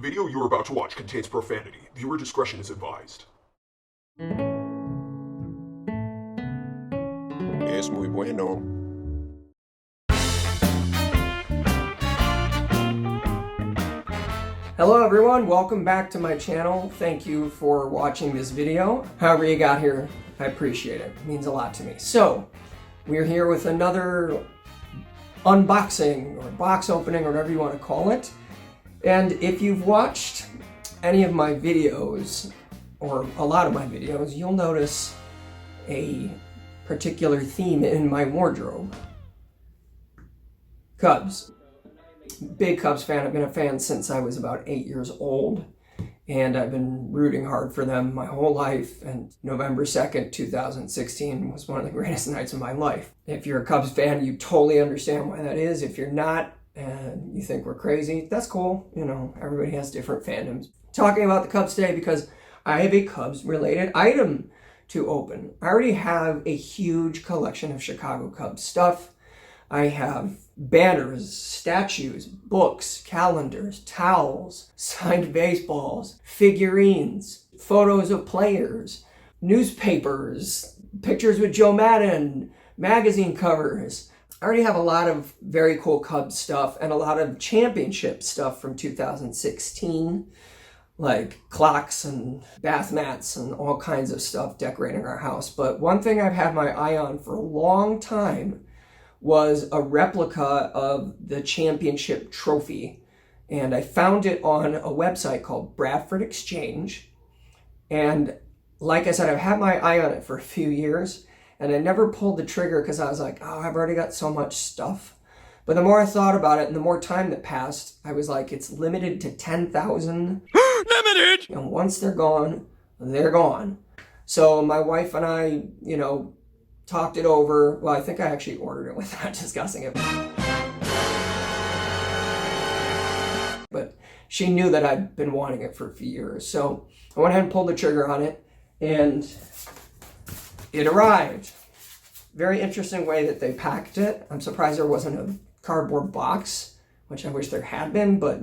video you're about to watch contains profanity. Viewer discretion is advised. Es muy bueno. Hello everyone, welcome back to my channel. Thank you for watching this video. However you got here, I appreciate it. It means a lot to me. So, we're here with another unboxing or box opening or whatever you want to call it. And if you've watched any of my videos, or a lot of my videos, you'll notice a particular theme in my wardrobe. Cubs. Big Cubs fan. I've been a fan since I was about 8 years old, and I've been rooting hard for them my whole life, and November 2nd, 2016 was one of the greatest nights of my life. If you're a Cubs fan, you totally understand why that is. If you're not, and you think we're crazy, that's cool. You know, everybody has different fandoms. Talking about the Cubs today because I have a Cubs-related item to open. I already have a huge collection of Chicago Cubs stuff. I have banners, statues, books, calendars, towels, signed baseballs, figurines, photos of players, newspapers, pictures with Joe Madden, magazine covers. I already have a lot of very cool Cubs stuff and a lot of championship stuff from 2016, like clocks and bath mats and all kinds of stuff decorating our house. But one thing I've had my eye on for a long time was a replica of the championship trophy. And I found it on a website called Bradford Exchange. And like I said, I've had my eye on it for a few years, and I never pulled the trigger because I was like, oh, I've already got so much stuff. But the more I thought about it and the more time that passed, I was like, it's limited to 10,000. Limited! And once they're gone, they're gone. So my wife and I, talked it over. Well, I think I actually ordered it without discussing it. But she knew that I'd been wanting it for a few years. So I went ahead and pulled the trigger on it, and it arrived. Very interesting way that they packed it. I'm surprised there wasn't a cardboard box, which I wish there had been, but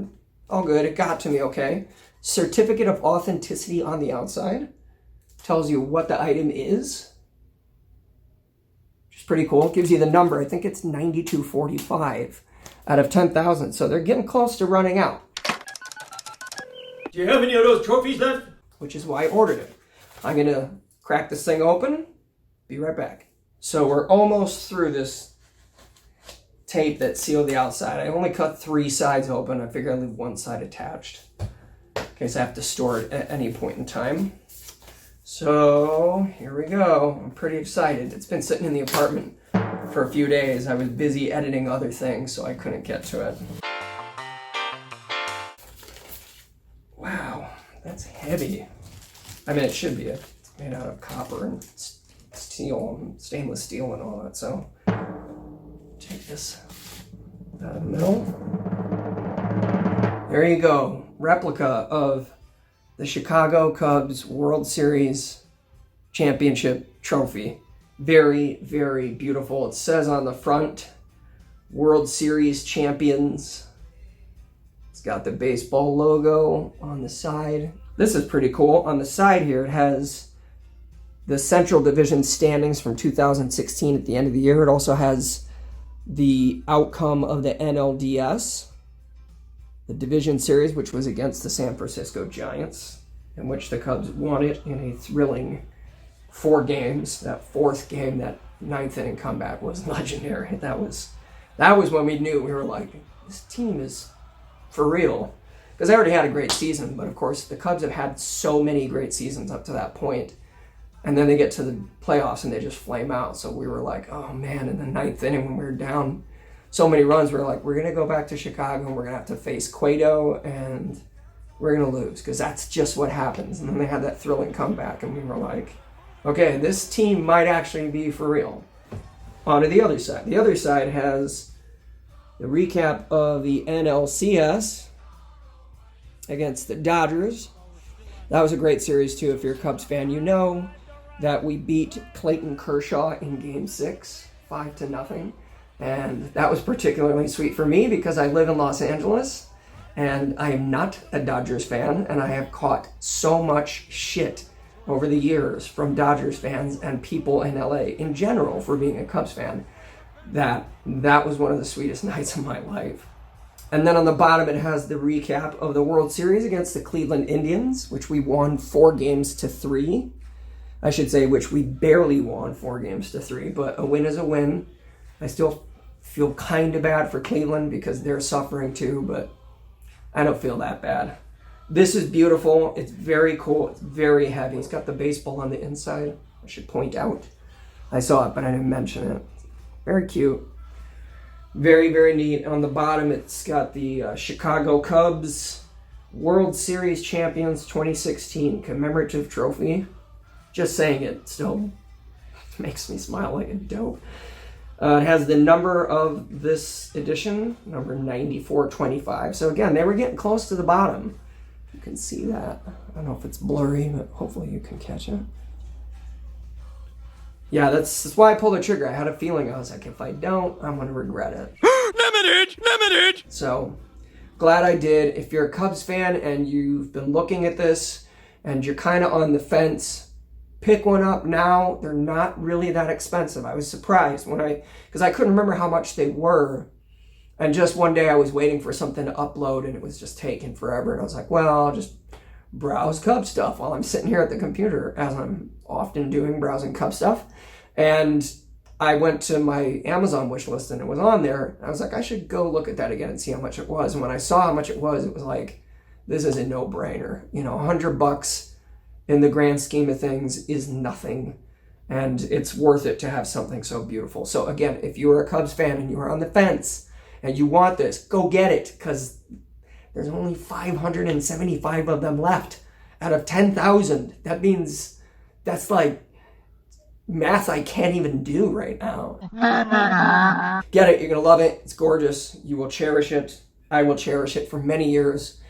all good. It got to me okay. Certificate of authenticity on the outside. Tells you what the item is. Which is pretty cool. It gives you the number. I think it's 9245 out of 10,000. So they're getting close to running out. Do you have any of those trophies left? Which is why I ordered it. I'm going to crack this thing open. Be right back. So we're almost through this tape that sealed the outside. I only cut 3 sides open. I figure I'll leave one side attached in case I have to store it at any point in time. So here we go. I'm pretty excited. It's been sitting in the apartment for a few days. I was busy editing other things, so I couldn't get to it. Wow, that's heavy. I mean, it should be. It's made out of copper and steel and stainless steel and all that. So take this out of the middle. There you go. Replica of the Chicago Cubs World Series Championship Trophy. Very, very beautiful. It says on the front, World Series Champions. It's got the baseball logo on the side. This is pretty cool. On the side here, it has the Central Division standings from 2016 at the end of the year. It also has the outcome of the NLDS, the Division Series, which was against the San Francisco Giants, in which the Cubs won it in a thrilling 4 games. That 4th game, that 9th inning comeback was legendary. That was when we knew. We were like, this team is for real. Because they already had a great season, but of course the Cubs have had so many great seasons up to that point. And then they get to the playoffs and they just flame out. So we were like, oh man, in the 9th inning when we were down so many runs, we were like, we're going to go back to Chicago and we're going to have to face Cueto and we're going to lose because that's just what happens. And then they had that thrilling comeback and we were like, okay, this team might actually be for real. On to the other side. The other side has the recap of the NLCS against the Dodgers. That was a great series too. If you're a Cubs fan, you know that we beat Clayton Kershaw in Game 6, 5-0. And that was particularly sweet for me because I live in Los Angeles And I am not a Dodgers fan, and I have caught so much shit over the years from Dodgers fans and people in LA in general for being a Cubs fan, that was one of the sweetest nights of my life. And then on the bottom, it has the recap of the World Series against the Cleveland Indians, which we won 4-3. I should say, which we barely won 4-3, but a win is a win. I still feel kind of bad for Cleveland because they're suffering too, but I don't feel that bad. This is beautiful. It's very cool. It's very heavy. It's got the baseball on the inside. I should point out. I saw it, but I didn't mention it. Very cute. Very, very neat. On the bottom, it's got the Chicago Cubs World Series Champions 2016 commemorative trophy. Just saying it still makes me smile like a dope. It has the number of this edition, number 9425. So again, they were getting close to the bottom. You can see that. I don't know if it's blurry, but hopefully you can catch it. Yeah, that's why I pulled the trigger. I had a feeling. I was like, if I don't, I'm going to regret it. Limited! So, glad I did. If you're a Cubs fan and you've been looking at this and you're kind of on the fence, pick one up now. They're not really that expensive. I was surprised because I couldn't remember how much they were. And just one day I was waiting for something to upload and it was just taking forever. And I was like, well, I'll just browse Cub stuff while I'm sitting here at the computer, as I'm often doing, browsing Cub stuff. And I went to my Amazon wish list and it was on there. I was like, I should go look at that again and see how much it was. And when I saw how much it was like, this is a no-brainer. You know, $100 in the grand scheme of things is nothing. And it's worth it to have something so beautiful. So again, if you are a Cubs fan and you are on the fence and you want this, go get it, because there's only 575 of them left out of 10,000. That means that's like math I can't even do right now. Get it, you're gonna love it. It's gorgeous. You will cherish it. I will cherish it for many years.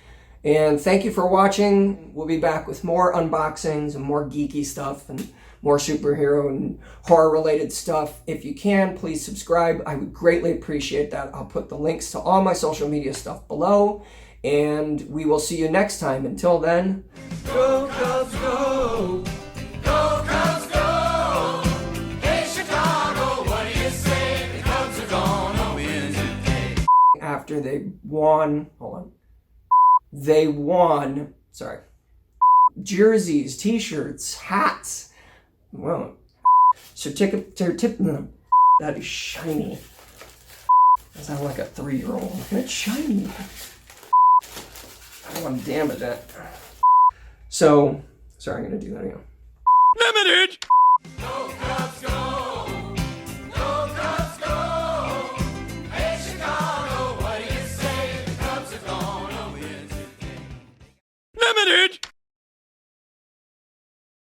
And thank you for watching. We'll be back with more unboxings and more geeky stuff and more superhero and horror related stuff. If you can, please subscribe. I would greatly appreciate that. I'll put the links to all my social media stuff below. And we will see you next time. Until then, go Cubs go! Go Cubs go! Hey Chicago, what do you say? The Cubs are gonna win today. After they won, jerseys, t-shirts, hats. Well, that is shiny. I sound like a 3-year-old. It's shiny. Oh, I'm damn at that. So, sorry, I'm gonna do that again. Limited!